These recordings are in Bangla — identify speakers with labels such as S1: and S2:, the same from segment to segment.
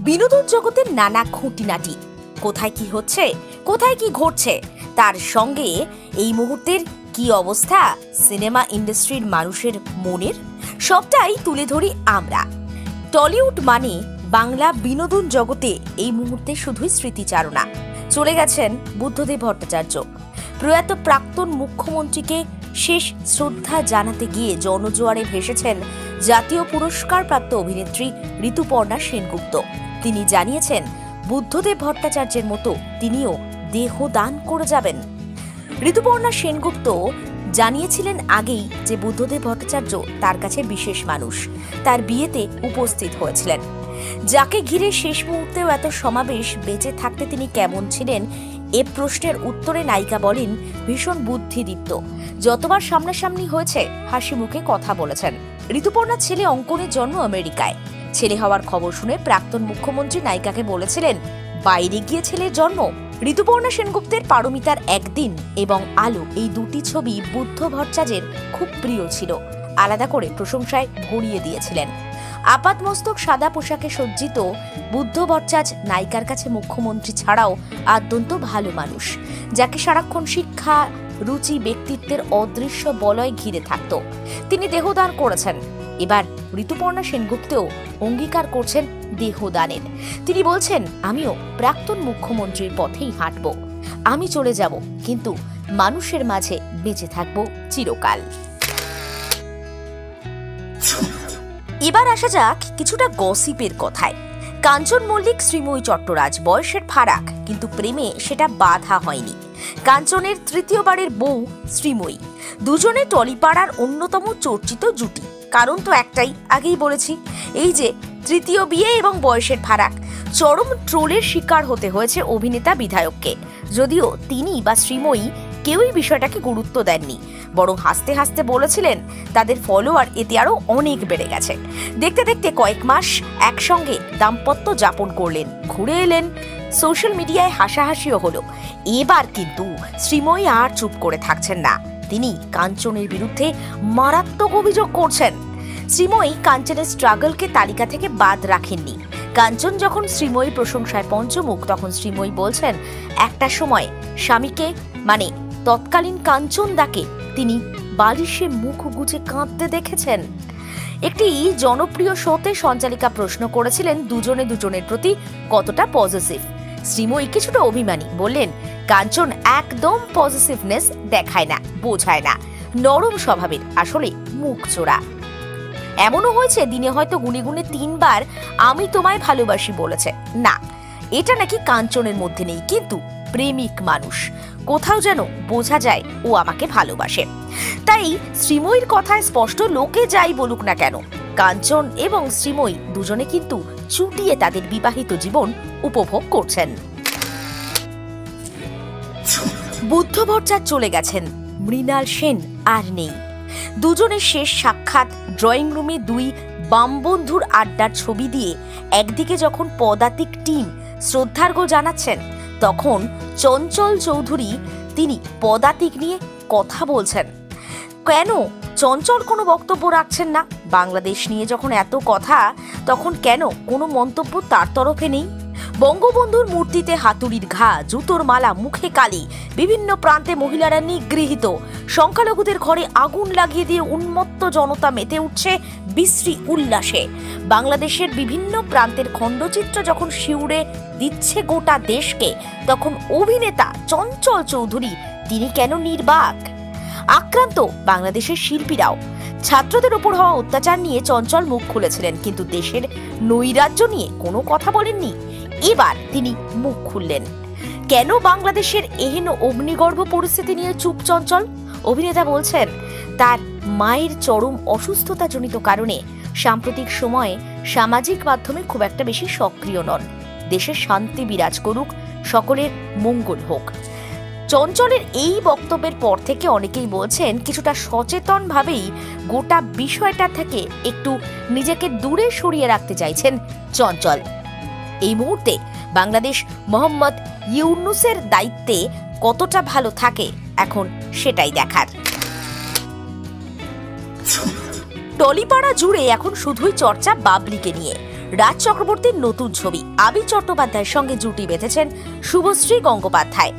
S1: বিনোদন জগতের নানা খুঁটিনাটি, কোথায় কি হচ্ছে, কোথায় কি ঘটছে, তার সঙ্গে এই মুহূর্তের কি অবস্থা সিনেমা ইন্ডাস্ট্রির মানুষের মনের, সবটাই তুলে ধরি আমরা। টলিউড মানে বাংলা বিনোদন জগতে এই মুহূর্তে শুধুই স্মৃতিচারণা। চলে গেছেন বুদ্ধদেব ভট্টাচার্য। প্রয়াত প্রাক্তন মুখ্যমন্ত্রীকে শেষ শ্রদ্ধা জানাতে গিয়ে জনজোয়ারে ভেসেছেন জাতীয় পুরস্কারপ্রাপ্ত অভিনেত্রী ঋতুপর্ণা সেনগুপ্ত। তিনি জানিয়েছেন বুদ্ধদেব ভট্টাচার্যের মতো তিনিও দেহদান করে যাবেন। ঋতুপর্ণা সেনগুপ্ত জানিয়েছিলেন আগেই যে বুদ্ধদেব ভট্টাচার্য তার কাছে বিশেষ মানুষ। তার বিয়েতে উপস্থিত হয়েছিলেন। যাকে ঘিরে শেষ মুহূর্তেও এত সমাবেশ, বেঁচে থাকতে তিনি কেমন ছিলেন এ প্রশ্নের উত্তরে নায়িকা বলেন, ভীষণ বুদ্ধিদীপ্ত। যতবার সামনাসামনি হয়েছে হাসি মুখে কথা বলেছেন। ঋতুপর্ণার ছেলে অঙ্কনের জন্ম আমেরিকায়। ছেলে হওয়ার খবর শুনে প্রাক্তন মুখ্যমন্ত্রী নায়িকাকে বলেছিলেন বাইরে গিয়ে ছেলের জন্ম। ঋতুপর্ণা সেনগুপ্তের পারমিতার একদিন এবং আলো এই দুটি ছবি বুদ্ধ ভট্টাচার্যের খুব প্রিয় ছিল। আলাদা করে প্রশংসায় ভরিয়ে দিয়েছিলেন। আপাতমস্তক সাদা পোশাকে সজ্জিত বুদ্ধ ভট্টাচার্য নায়িকার কাছে মুখ্যমন্ত্রী ছাড়াও আদ্যন্ত ভালো মানুষ, যাকে সারাক্ষণ শিক্ষা, রুচি, ব্যক্তিত্বের অদৃশ্য বলয় ঘিরে থাকত। তিনি দেহদান করেছেন। এবার ঋতুপর্ণা সেনগুপ্তও অঙ্গীকার করছেন দেহদানের। তিনি বলছেন, আমিও প্রাক্তন মুখ্যমন্ত্রীর পথেই হাঁটব। আমি চলে যাব, কিন্তু মানুষের মাঝে বেঁচে থাকব চিরকাল। এবার আসা যাক কিছুটা গসিপের কথায়। কাঞ্চন মল্লিক, শ্রীময়ী চট্টরাজ, বয়সের ফারাক, কিন্তু প্রেমে সেটা বাধা হয়নি। কাঞ্চনের তৃতীয়বারের বউ শ্রীময়ী, দুজনে টলিপাড়ার অন্যতম চর্চিত জুটি। কারণ তো একটাই, আগেই বলেছি, এই যে তৃতীয় বিয়ে এবং বয়সের ফারাক। চরম ট্রোলের শিকার হতে হয়েছে অভিনেতা বিধায়ককে। যদিও তিনি বা শ্রীময়ী কেউই বিষয়টাকে গুরুত্ব দেননি, বরং হাসতে হাসতে বলেছিলেন তাদের ফলোয়ার এতে আরো অনেক বেড়ে গেছে। দেখতে দেখতে কয়েক মাস একসঙ্গে দাম্পত্য যাপন করলেন, ঘুরে এলেন, সোশ্যাল মিডিয়ায় হাসাহাসিও হলো। এবার কিন্তু শ্রীময়ী আর চুপ করে থাকছেন না। তিনি কাঞ্চনের বিরুদ্ধে মারাত্মক অভিযোগ করছেন। শ্রীময়ী কাঞ্চনের স্ট্রাগলকে তালিকা থেকে বাদ রাখেননি। কাঞ্চন যখন শ্রীময়ী প্রশংসায় পঞ্চমুখ, তখন শ্রীময়ী বলছেন একটা সময় স্বামীকে, মানে তৎকালীন কাঞ্চন দাকে, তিনি বালিশে মুখ গুজে কাঁদতে দেখেছেন। একটি জনপ্রিয় শোতে সঞ্চালিকা প্রশ্ন করেছিলেন দুজনে দুজনের প্রতি কতটা পজিটিভ। শ্রীময়ী কিছুটা অভিমানী, বললেন কাঞ্চন একদম পজিটিভনেস দেখায় না, বোঝায় না, নরম স্বভাবের, আসলে মুখ চোরা। এমনও হয়েছে দিনে হয়তো গুনে গুনে 3 বার আমি তোমায় ভালোবাসি বলেছে। না, এটা নাকি কাঞ্চনের মধ্যে নেই, কিন্তু প্রেমিক মানুষ, কোথাও যেন বোঝা যায় ও আমাকে ভালোবাসে। তাই শ্রীময়ীর কথায় স্পষ্ট, লোকে যাই বলুক না কেন, কাঞ্চন এবং শ্রীময়ী দুজনে কিন্তু চুটিয়ে তাদের বিবাহিত জীবন উপভোগ করছেন। বুদ্ধ ভট্টাচার্য চলে গেছেন, মৃণাল সেন আর নেই। দুজনের শেষ সাক্ষাৎ ড্রয়িং রুমে 2 বামবন্ধুর আড্ডার ছবি দিয়ে একদিকে যখন পদাতিক টিম শ্রদ্ধার্ঘ্য জানাচ্ছেন, তখন চঞ্চল চৌধুরী তিনি পদাতিক নিয়ে কথা বলছেন। কেন চঞ্চল কোনো বক্তব্য রাখছেন না? বাংলাদেশ নিয়ে যখন এত কথা, তখন কেন কোনো মন্তব্য তার তরফে নেই? বঙ্গবন্ধুর মূর্তিতে হাতুড়ির ঘা, জুতোর মালা, মুখে কালি, বিভিন্ন প্রান্তে মহিলারা নিগৃহীত, সংখ্যালঘুদের ঘরে আগুন লাগিয়ে দিয়ে উন্মত্ত জনতা মেতে উঠছে বিশ্রী উল্লাসে। বাংলাদেশের বিভিন্ন প্রান্তের খণ্ডচিত্র যখন শিউরে দিচ্ছে গোটা দেশকে, তখন অভিনেতা চঞ্চল চৌধুরী তিনি কেন নির্বাক? আক্রান্ত বাংলাদেশের শিল্পীরাও। ছাত্রদের উপর হওয়া অত্যাচার নিয়ে চঞ্চল মুখ খুলেছিলেন, কিন্তু দেশের নৈরাজ্য নিয়ে কোনো কথা বলেননি। এবার তিনি মুখ খুললেন। কেন বাংলাদেশের এহেন অগ্নিগর্ভ পরিস্থিতি নিয়ে চুপ চঞ্চল? অভিনেতা বলছেন তার মায়ের চরম অসুস্থতাজনিত কারণে সাম্প্রতিক সময়ে সামাজিক মাধ্যমে খুব একটা বেশি সক্রিয় নন। দেশের শান্তি বিরাজ করুক, সকলের মঙ্গল হোক। চঞ্চলের এই বক্তব্যের পর থেকে অনেকেই বলছেন কিছুটা সচেতনভাবেই গোটা বিষয়টা থেকে একটু নিজেকে দূরে সরিয়ে রাখতে চাইছেন চঞ্চল। এই মুহূর্তে বাংলাদেশ মোহাম্মদ ইউনুসের দায়িত্বে কতটা ভালো থাকে এখন সেটাই দেখার। টলিপাড়া জুড়ে এখন শুধুই চর্চা বাবলিকে নিয়ে। রাজ চক্রবর্তীর নতুন ছবি আবির চট্টোপাধ্যায়ের সঙ্গে জুটি বেঁধেছেন শুভশ্রী গঙ্গোপাধ্যায়।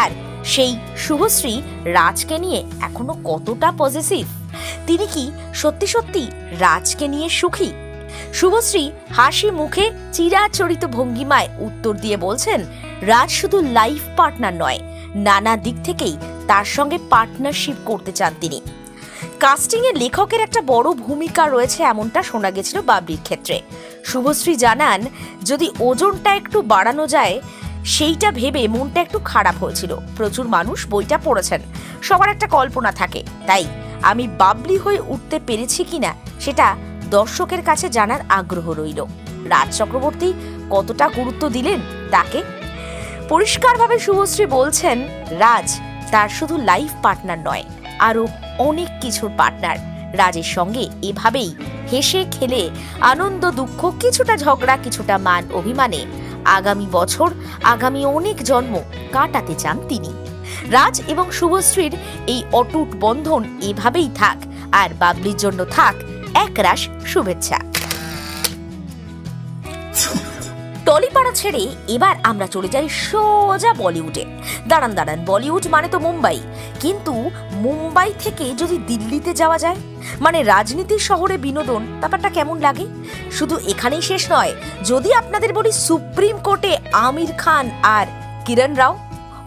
S1: আর সেই শুভশ্রী রাজকে নিয়ে এখনো কতটা পজিটিভ? তিনি কি সত্যি সত্যি রাজকে নিয়ে সুখী? শুভশ্রী হাসি মুখে চিরাচরিত ভঙ্গিমায় উত্তর দিয়ে বলছেন, রাজ শুধু লাইফ পার্টনার নয়, নানা দিক থেকেই তার সঙ্গে পার্টনারশিপ করতে চান তিনি। কাস্টিং এ লেখকের একটা বড় ভূমিকা রয়েছে এমনটা শোনা গেছিল বাবলির ক্ষেত্রে। শুভশ্রী জানান, যদি ওজনটা একটু বাড়ানো যায় সেইটা ভেবে মনটা একটু খারাপ হয়েছিল। প্রচুর মানুষ বইটা পড়েছেন, সবার একটা কল্পনা থাকে, তাই আমি বাবলি হয়ে উঠতে পেরেছি কিনা সেটা দর্শকের কাছে জানার আগ্রহ রইল। রাজ চক্রবর্তী কতটা গুরুত্ব দিলেন তাকে? পরিষ্কারভাবে শুভশ্রী বলছেন, রাজ তার শুধু লাইফ পার্টনার নয়, আরো অনেক কিছুর পার্টনার। রাজের সঙ্গে এভাবেই হেসে খেলে আনন্দ দুঃখ, কিছুটা ঝগড়া, কিছুটা মান অভিমানে আগামী বছর, আগামী অনেক জন্ম কাটাতে চান তিনি। রাজ এবং শুভশ্রীর এই অটুট বন্ধন এভাবেই থাক, আর বাবলির জন্য থাক একরাশ শুভেচ্ছা। টলিপাড়া ছেড়ে এবার আমরা চলে যাই সোজা বলিউডে। দাঁড়ান, বলিউড মানে তো মুম্বাই, কিন্তু মুম্বাই থেকে যদি দিল্লিতে যাওয়া যায়, মানে রাজনীতির শহরে বিনোদন, ব্যাপারটা কেমন লাগে? শুধু এখানেই শেষ নয়, যদি আপনাদের বলি সুপ্রিম কোর্টে আমির খান আর কিরণ রাও,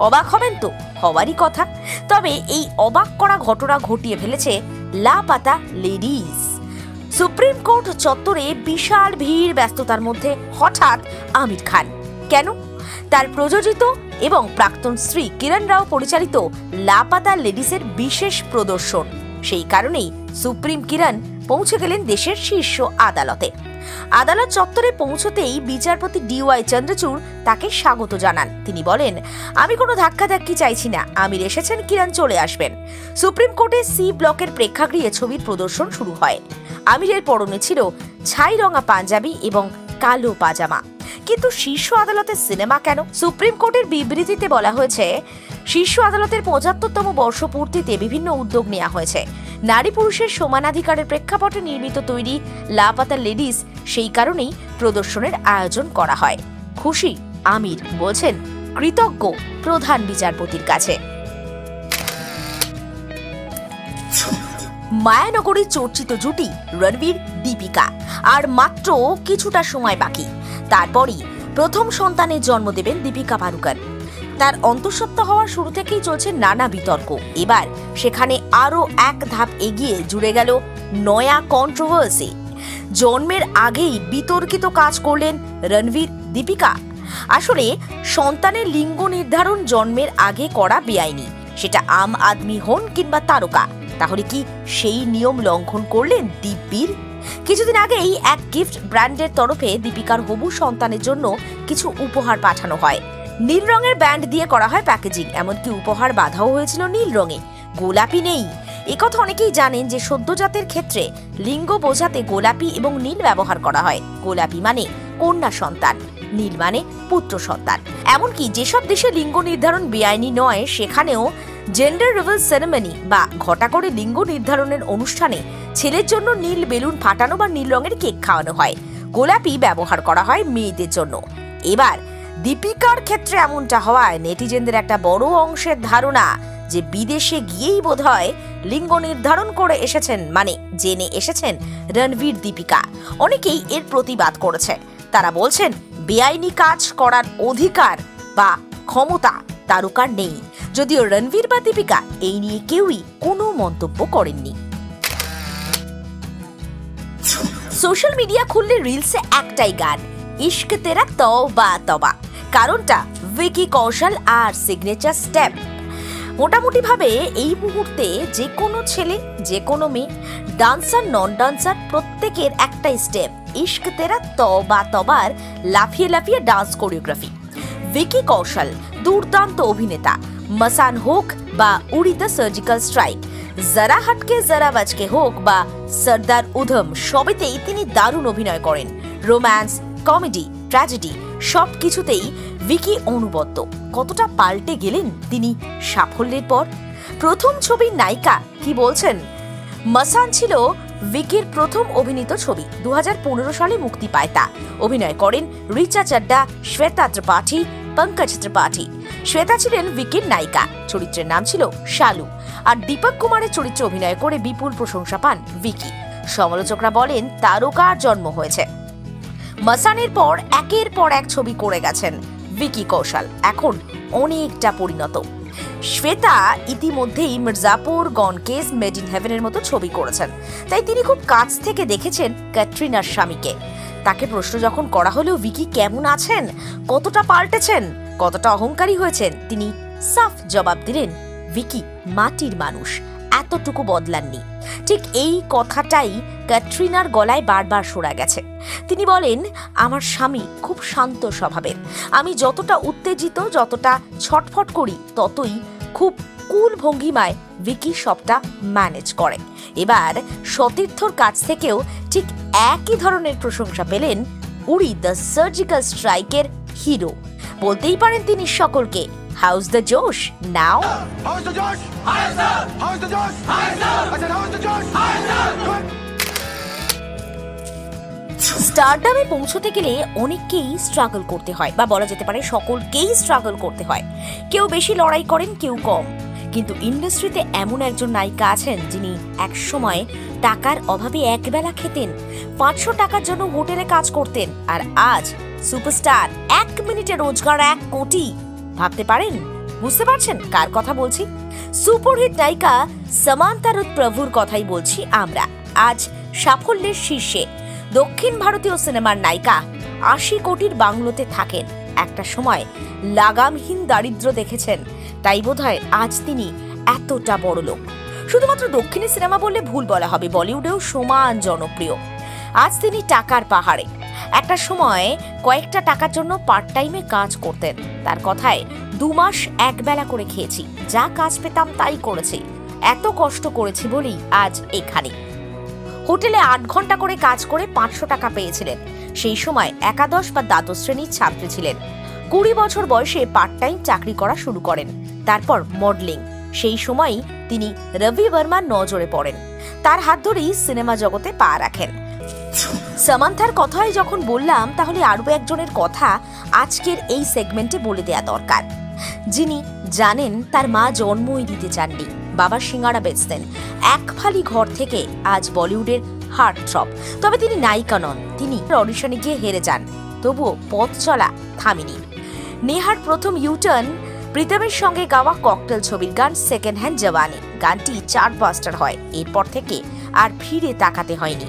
S1: অবাক হবেন তো? হওয়ারই কথা। তবে এই অবাক করা ঘটনা ঘটিয়ে ফেলেছে লাপাতা লেডিজ। সুপ্রিম কোর্ট চত্বরে বিশাল ভিড়, ব্যস্ততার মধ্যে হঠাৎ আমির খান। কেন? তার প্রযোজিত এবং প্রাক্তন স্ত্রী কিরণ রাও পরিচালিত লাপাতা লেডিসের বিশেষ প্রদর্শন। সেই কারণেই সুপ্রিম কিরণ পৌঁছে গেলেন দেশের শীর্ষ আদালতে। আদালত চত্বরে পৌঁছতেই বিচারপতি DY চন্দ্রচূড় তাকে স্বাগত জানান। তিনি বলেন, আমি কোনো ধাক্কাধাক্কি চাইছি না, আমির এসেছেন, কিরণ চলে আসবেন। সুপ্রিম কোর্টে C ব্লকের প্রেক্ষাগৃহে ছবির প্রদর্শন শুরু হয়। আমিরের পরনে ছিল ছাই রঙা পাঞ্জাবি এবং কালো পাজামা। কিন্তু শীর্ষ আদালতের সিনেমা কেন? সুপ্রিম কোর্টের বিবৃতিতে বলা হয়েছে, শীর্ষ আদালতের 75তম বর্ষপূর্তিতে বিভিন্ন উদ্যোগ নেওয়া হয়েছে। নারী পুরুষের সমানাধিকারের প্রেক্ষাপটে নির্মিত তৈরি লাপাতা লেডিস, সেই কারণেই প্রদর্শনের আয়োজন করা হয়। খুশি আমির, বলছেন কৃতজ্ঞ প্রধান বিচারপতির কাছে। মায়ানগরীর চর্চিত জুটি রণবীর দীপিকা, আর মাত্র কিছুটা সময় বাকি, তারপরই প্রথম সন্তানের জন্ম দেবেন দীপিকা পাড়ুকন। তার অন্তঃসত্ত্বা হওয়ার শুরু থেকেই চলছে নানা বিতর্ক। এবার সেখানে আরো এক ধাপ এগিয়ে জুড়ে গেল নয়া কন্ট্রোভার্সি। জন্মের আগেই বিতর্কিত কাজ করলেন রণবীর দীপিকা। আসলে সন্তানের লিঙ্গ নির্ধারণ জন্মের আগে করা বেআইনি, সেটা আম আদমি হন কিংবা তারকা। তাহলে কি সেই নিয়ম লঙ্ঘন করলেন দিব্যির? কিছুদিন আগেই এক গিফট ব্র্যান্ডের তরফে দীপিকার হবু সন্তানের জন্য কিছু উপহার পাঠানো হয়। নীল রঙের ব্যান্ড দিয়ে করা হয় প্যাকেজিং, এমনকি উপহার বাঁধাও হয়েছিল নীল রঙে, গোলাপি নেই। একথা অনেকেই জানেন যে সদ্যজাতের ক্ষেত্রে লিঙ্গ বোঝাতে গোলাপি এবং নীল ব্যবহার করা হয়। গোলাপি মানে কন্যা সন্তান, নীল মানে পুত্র সন্তান। এমনকি যেসব দেশে লিঙ্গ নির্ধারণ বেআইনি নয়, সেখানেও জেন্ডার রিভিল সেরেমনি বা ঘটা করে লিঙ্গ নির্ধারণের অনুষ্ঠানে ছেলের জন্য নীল বেলুন ফাটানো বা নীল রঙের কেক খাওয়ানো হয়। গোলাপি ব্যবহার করা হয় মেয়েদের জন্য। এবার দীপিকার ক্ষেত্রে এমনটা হওয়ায় নেটিজেনদের একটা বড় অংশের ধারণা যে বিদেশে গিয়েই বোধহয় লিঙ্গ নির্ধারণ করে এসেছেন, মানে জেনে এসেছেন রণবীর দীপিকা। অনেকেই এর প্রতিবাদ করেছে। তারা বলছেন, বেআইনি কাজ করার অধিকার বা ক্ষমতা তারকার নেই। যদিও রণবীর বা দীপিকা এই নিয়ে কেউই কোনো মন্তব্য করেননি। সোশ্যাল মিডিয়া খুললে রিলসে একটাই গান, ইশক তেরা তওবা তওবা। কারণটা ভিকি কৌশল আর সিগনেচার স্টেপ। মোটামুটি ভাবে এই মুহূর্তে যে কোনো ছেলে, যে কোনো মেয়ে, ডান্সার নন ডান্সার, প্রত্যেকের একটাই স্টেপ, ইশক তেরা তওবা তওবার লাফিয়ে লাফিয়ে ডান্স কোরিওগ্রাফি। ভিকি কৌশল দুর্দান্ত অভিনেতা। মসান হোক বা উড়ি দ্য সার্জিক্যাল স্ট্রাইক, জরা হাটকে জরা বাজকে হোক বা সর্দার উধম, সবেতেই তিনি দারুণ অভিনয় করেন। রোম্যান্স, কমেডি, ট্র্যাজেডি সব কিছুতেই ভিকি অনুবদ্ধ। কতটা পাল্টে গেলেন তিনি সাফল্যের পর। প্রথম ছবির নায়িকা কি বলছেন, মসান ছিল ভিকির প্রথম অভিনীত ছবি 2015 সালে মুক্তি পায়। তা অভিনয় করেন রিচা চাড্ডা, শ্বেতা ত্রিপাঠী, পঙ্কজ ত্রিপাঠী। শ্বেতা ছিলেন ভিকির নায়িকা, চরিত্রের নাম ছিল শালু। আর দীপক কুমারের চরিত্রে অভিনয় করে বিপুল প্রশংসা পান ভিকি। সমালোচকরা বলেন তারকার জন্ম হয়েছে। মাসানের পর একের পর এক ছবি করে গেছেন ভিকি কৌশল, এখন অনেকটা পরিণত। শ্বেতা ইতিমধ্যেই মির্জাপুর, গনকেস, মেড ইন হেভেনের মতো ছবি করেছেন, তাই তিনি খুব কাছ থেকে দেখেছেন ক্যাটরিনার স্বামীকে। তাকে প্রশ্ন যখন করা হলো ভিকি কেমন আছেন, কতটা পাল্টেছেন, কতটা অহংকারী হয়েছেন, তিনি সাফ জবাব দিলেন, ভিকি মাটির মানুষ, এতটুকু বদলাননি। ঠিক এই কথাটাই ক্যাটরিনার গলায় বারবার শোনা গেছে। তিনি বলেন, আমার স্বামী খুব শান্ত স্বভাবের, আমি যতটা উত্তেজিত, যতটা ছটফট করি, ততই খুব কুল ভঙ্গিমায় ভিকি সবটা ম্যানেজ করে। এবার সতীর্থর কাছ থেকেও ঠিক একই ধরনের প্রশংসা পেলেন উড়ি দ্য সার্জিক্যাল স্ট্রাইকের হিরো। বলতেই পারেন তিনি সকলকে, হাউস দ্য জোশ নাও। স্টারডামে পৌঁছতে গেলে অনেককেই স্ট্রাগল করতে হয়, বা বলা যেতে পারে সকলকেই স্ট্রাগল করতে হয়। কেউ বেশি লড়াই করেন, কেউ কম। কিন্তু ইন্ডাস্ট্রিতে এমন একজন নায়িকা আছেন যিনি একসময় টাকার অভাবে একবেলা খেতেন, 500 টাকার জন্য হোটেলে কাজ করতেন, আর আজ সুপারস্টার, 1 মিনিটে রোজগার 1 কোটি। ভাবতে পারেন, বুঝতে পারছেন কার কথা বলছি? সুপারহিট নায়িকা সামান্থা রুথ প্রভুর কথাই বলছি আমরা। আজ সাফল্যের শীর্ষে দক্ষিণ ভারতীয় সিনেমার নায়িকা, 80 কোটির বাংলোতে থাকেন। একটা সময় লাগামহীন দারিদ্র্য দেখেছেন, তাই বোধহয় আজ তিনি এতটা বড় লোক। শুধুমাত্র দক্ষিণী সিনেমা বললে ভুল বলা হবে, বলিউডেও সমান জনপ্রিয়। আজ তিনি টাকার পাহাড়ে। একটা সময় কয়েকটা টাকার জন্য পার্ট টাইমে কাজ করতেন। তার কথায়, 2 মাস একবেলা করে খেয়েছি, যা কাজ পেতাম তাই করেছি, এত কষ্ট করেছি বলেই আজ এখানে। হোটেলে 8 ঘন্টা করে কাজ করে 500 টাকা পেয়েছিলেন। সেই সময় একাদশ বা দ্বাদশ শ্রেণীর ছাত্রী ছিলেন। 20 বছর বয়সে পার্ট টাইম চাকরি করা শুরু করেন, তারপর মডেলিং। সেই সময়ই তিনি রবি বর্মার নজরে পড়েন, তার হাত ধরেই সিনেমা জগতে পা রাখেন। সামান্থার কথাই যখন বললাম, তাহলে আরো একজনের কথা আজকের এই সেগমেন্টে বলে দেয়া দরকার, যিনি জানেন তার মা জন্মই দিতে চাননি, বাবা সিঙ্গাড়া বেচতেন। এক ফালি ঘর থেকে আজ বলিউডের হার্ট থ্রব। তবে তিনি নায়িকা নন, তিনি অডিশনে গিয়ে হেরে যান, তবুও পথ চলা থামেনি। নেহার প্রথম ইউটার্ন প্রীতমের সঙ্গে গাওয়া ককটেল ছবির গান সেকেন্ড হ্যান্ড জওয়ানি। গানটি চার্টবাস্টার হয়, এরপর থেকে আর ফিরে তাকাতে হয়নি।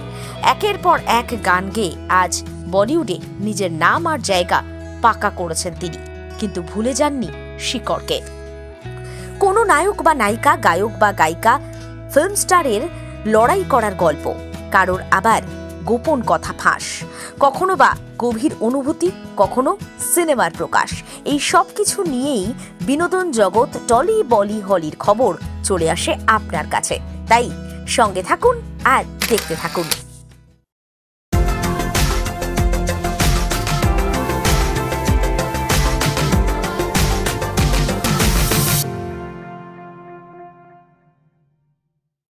S1: একের পর এক গান গেয়ে আজ বলিউডে নিজের নাম আর জায়গা পাকা করেছেন তিনি, কিন্তু ভুলে যাননি শিকড়কে। কোনো নায়ক বা নায়িকা, গায়ক বা গায়িকা, ফিল্ম স্টারের লড়াই করার গল্প, কারোর আবার গোপন কথা ফাঁস, কখনো বা গভীর অনুভূতি, কখনো সিনেমার প্রকাশ। এই সব কিছু নিয়েই বিনোদন জগৎ, টলি, বলি, হলির খবর চলে আসে আপনার কাছে। তাই সঙ্গে থাকুন আর দেখতে থাকুন।